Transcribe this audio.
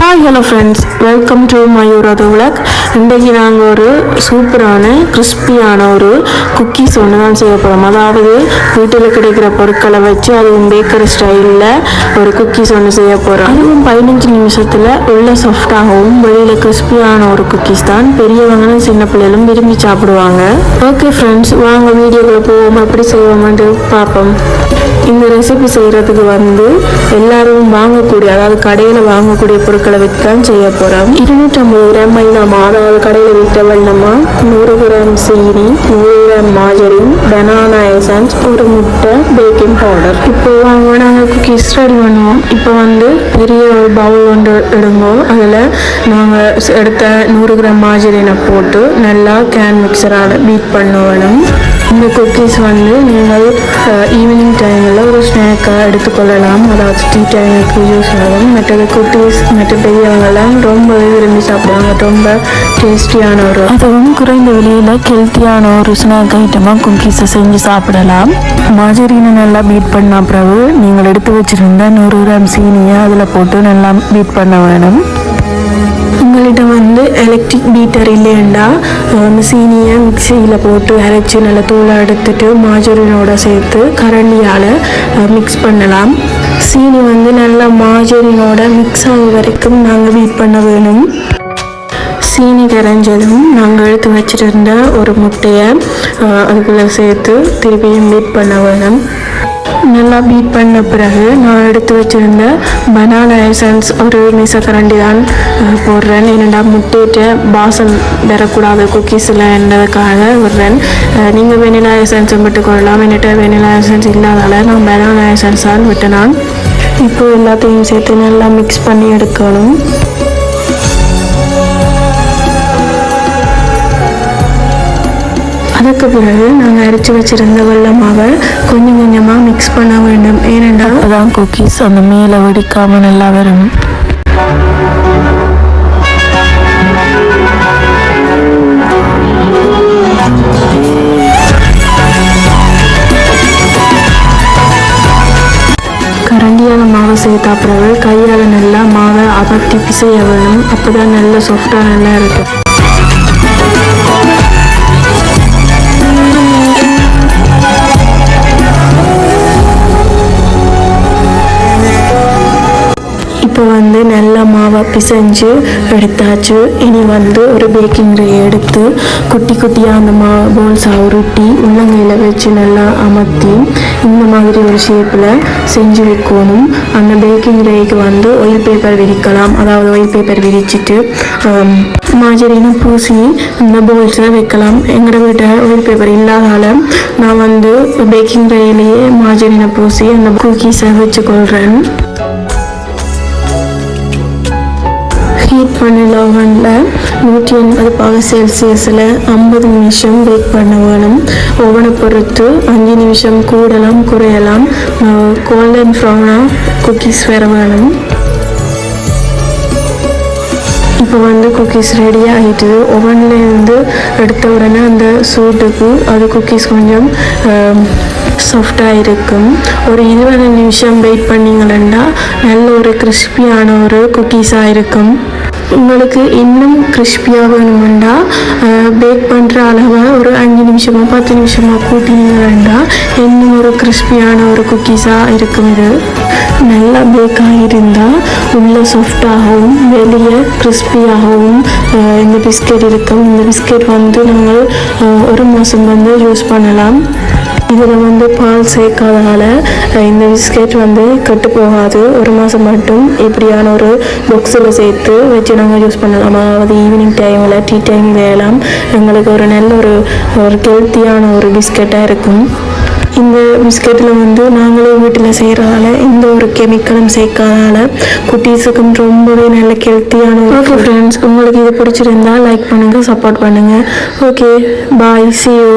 Hi hello friends, welcome to மயூராது vlog. இன்றைக்கு நாங்கள் ஒரு சூப்பரான கிறிஸ்பியான ஒரு குக்கீஸ் ஒன்று தான் செய்ய போகிறோம். அதாவது வீட்டில் கிடைக்கிற பொருட்களை வச்சு அதுவும் பேக்கரி ஸ்டைலில் ஒரு குக்கீஸ் ஒன்று செய்ய போகிறோம். அதுவும் 15 நிமிஷத்தில் உள்ள சாஃப்டாகவும் வெளியில் கிறிஸ்பியான ஒரு குக்கீஸ் தான். பெரியவங்களும் சின்ன பிள்ளைகளும் விரும்பி சாப்பிடுவாங்க. ஓகே ஃப்ரெண்ட்ஸ், வாங்க வீடியோக்குள்ளே போவோம், எப்படி செய்வோம்னு பார்ப்போம். இந்த ரெசிபி செய்கிறதுக்கு எல்லாரும் வாங்கக்கூடிய, அதாவது கடையில் வாங்கக்கூடிய பொருட்களை வச்சு தான் செய்ய போகிறோம். 250 கிராம் மைதாமா, அதாவது கடையில் விட்ட வெள்ளமா, 100 கிராம் சீனி, 100 கிராம் மாஜரின், பனானா எசன்ஸ், ஒரு முட்டை, பேக்கிங் பவுடர். இப்போ வாங்க நாங்கள் குக்கீஸ் ரெடி பண்ணுவோம். இப்போ பெரிய ஒரு பவுல் ஒன்று எடுங்கோ. அதில் நாங்கள் எடுத்த 100 கிராம் மாஜரினை போட்டு நல்லா கேன் மிக்சரால் பீட் பண்ண வேணும். இந்த குக்கீஸ் நீங்கள் ஈவினிங் டைமில் ஒரு ஸ்நாக்காக எடுத்துக்கொள்ளலாம். அதாவது டீ டைமுக்கு யூஸ் ஆகும். மற்றது குக்கீஸ் மற்ற பெரியவங்கெல்லாம் ரொம்பவே விரும்பி சாப்பிடுவாங்க. ரொம்ப டேஸ்டியான அதுவும் குறைந்த விலையில் ஹெல்த்தியான ஒரு ஸ்நாக் ஐட்டமாக குக்கீஸை செஞ்சு சாப்பிடலாம். மாஜரினை நல்லா பீட் பண்ண பிறகு நீங்கள் எடுத்து வச்சுருந்த 100 கிராம் சீனியை அதில் போட்டு நல்லா பீட் பண்ண வேணும். உங்கள்கிட்ட எலக்ட்ரிக் பீட்டர் இல்லையண்டா அந்த சீனியை மிக்சியில் போட்டு அரைச்சி நல்லா தூளாக எடுத்துட்டு மாஜரினோட சேர்த்து கரண்டியால் மிக்ஸ் பண்ணலாம். சீனி நல்லா மாஜரினோட மிக்ஸ் ஆகும் வரைக்கும் நாங்கள் பீட் பண்ண வேணும். சீனி கரைஞ்சதும் நாங்கள் எடுத்து வச்சுட்டு இருந்த ஒரு முட்டையை அதுக்குள்ளே சேர்த்து திருப்பியும் பீட் பண்ண வேணும். நல்லா பீட் பண்ண பிறகு நான் எடுத்து வச்சுருந்த பனானா எசன்ஸ் ஒரு மிசக்கரண்டி தான் போடுறேன். ஏன்னா முட்டையிட்ட வாசம் வரக்கூடாது குக்கீஸில் என்றதுக்காக விடுறேன். நீங்கள் வெனிலா எசன்ஸை விட்டுக்கொள்ளலாம். என்கிட்ட வெனிலா எசன்ஸ் இல்லாதால நான் பனானா எசன்ஸ் தான் விட்டேன். இப்போ எல்லாத்தையும் சேர்த்து நல்லா மிக்ஸ் பண்ணி எடுக்கணும். அதுக்கு பிறகு நாங்கள் அரைச்சி வச்சுருந்த வெள்ளமாவை கொஞ்சம் கொஞ்சமாக மிக்ஸ் பண்ண வேண்டும். ஏனென்றால் அதான் குக்கீஸ் அந்த மேலே வெடிக்காமல் நல்லா வரும். கரண்டியால் மாவை சேர்த்தா பிறகு கையால் நல்லா மாவை அமர்த்தி பிசைய வேணும். அப்போ தான் நல்லா சாஃப்டாக நல்லா இருக்கும். இப்போ நல்லா மாவை பிசைஞ்சு எடுத்தாச்சு. இனி ஒரு பேக்கிங் ட்ரே எடுத்து குட்டி குட்டியாக அந்த போல்ஸாக உருட்டி உள்ளங்கையில் வச்சு நல்லா அமர்த்தி இந்த மாதிரி ஒரு ஷேப்பில் செஞ்சு வைக்கணும். அந்த பேக்கிங் ட்ரேக்கு ஆயில் பேப்பர் விரிக்கலாம். அதாவது ஆயில் பேப்பர் விரிச்சிட்டு மாஜரினை பூசி இந்த போல்ஸை வைக்கலாம். எங்களோட வீட்டில் ஆயில் பேப்பர் இல்லாதால நான் பேக்கிங் ட்ரேயிலேயே மாஜரினை பூசி அந்த குக்கீஸை வச்சுக்கொள்கிறேன். ஹீட் பண்ணல ஓவனில் 180 செல்சியஸில் 50 நிமிஷம் பேக் பண்ண வேணும். ஓவனை பொறுத்து 5 நிமிஷம் கூடலாம் குறையலாம். கோல்டன் ப்ரௌனாக குக்கீஸ் வர வேணும். இப்போ குக்கீஸ் ரெடி ஆகிட்டு ஓவன்லேருந்து எடுத்த உடனே அந்த சூட்டுக்கு அது குக்கீஸ் கொஞ்சம் சாஃப்டாக இருக்கும். ஒரு 20 நிமிஷம் வெயிட் பண்ணிங்களா நல்ல ஒரு கிறிஸ்பியான ஒரு குக்கீஸாக இருக்கும். உங்களுக்கு இன்னும் கிறிஸ்பியாக வேணுமெண்டா பேக் பண்ணுற அளவை ஒரு 5 நிமிஷமோ 10 நிமிஷமோ கூட்டினீங்களா இன்னும் ஒரு கிறிஸ்பியான ஒரு குக்கீஸாக இருக்கும். இது நல்லா பேக் ஆகியிருந்தால் உள்ள சாஃப்டாகவும் வெளியே கிறிஸ்பியாகவும் இந்த பிஸ்கெட் இருக்கும். இந்த பிஸ்கெட் நாங்கள் ஒரு மாதம் யூஸ் பண்ணலாம். இதில் பால் சேர்க்காதனால இந்த பிஸ்கெட் கெட்டு போகாது. ஒரு மாதம் மட்டும் இப்படியான ஒரு பாக்ஸில் சேர்த்து வச்சு நாங்கள் யூஸ் பண்ணலாம். அதாவது ஈவினிங் டைமில் டீ டைமில் எல்லாம் எங்களுக்கு ஒரு நல்ல ஒரு ஹெல்த்தியான ஒரு பிஸ்கெட்டாக இருக்கும். இந்த பிஸ்கெட்டில் நாங்களே வீட்டில் செய்கிறதால எந்த ஒரு கெமிக்கலும் சேர்க்காதனால குட்டீஸுக்கும் ரொம்பவே நல்ல ஹெல்த்தியான. ஓகே ஃப்ரெண்ட்ஸ், உங்களுக்கு இது பிடிச்சிருந்தா லைக் பண்ணுங்கள், சப்போர்ட் பண்ணுங்கள். Okay, bye, see you.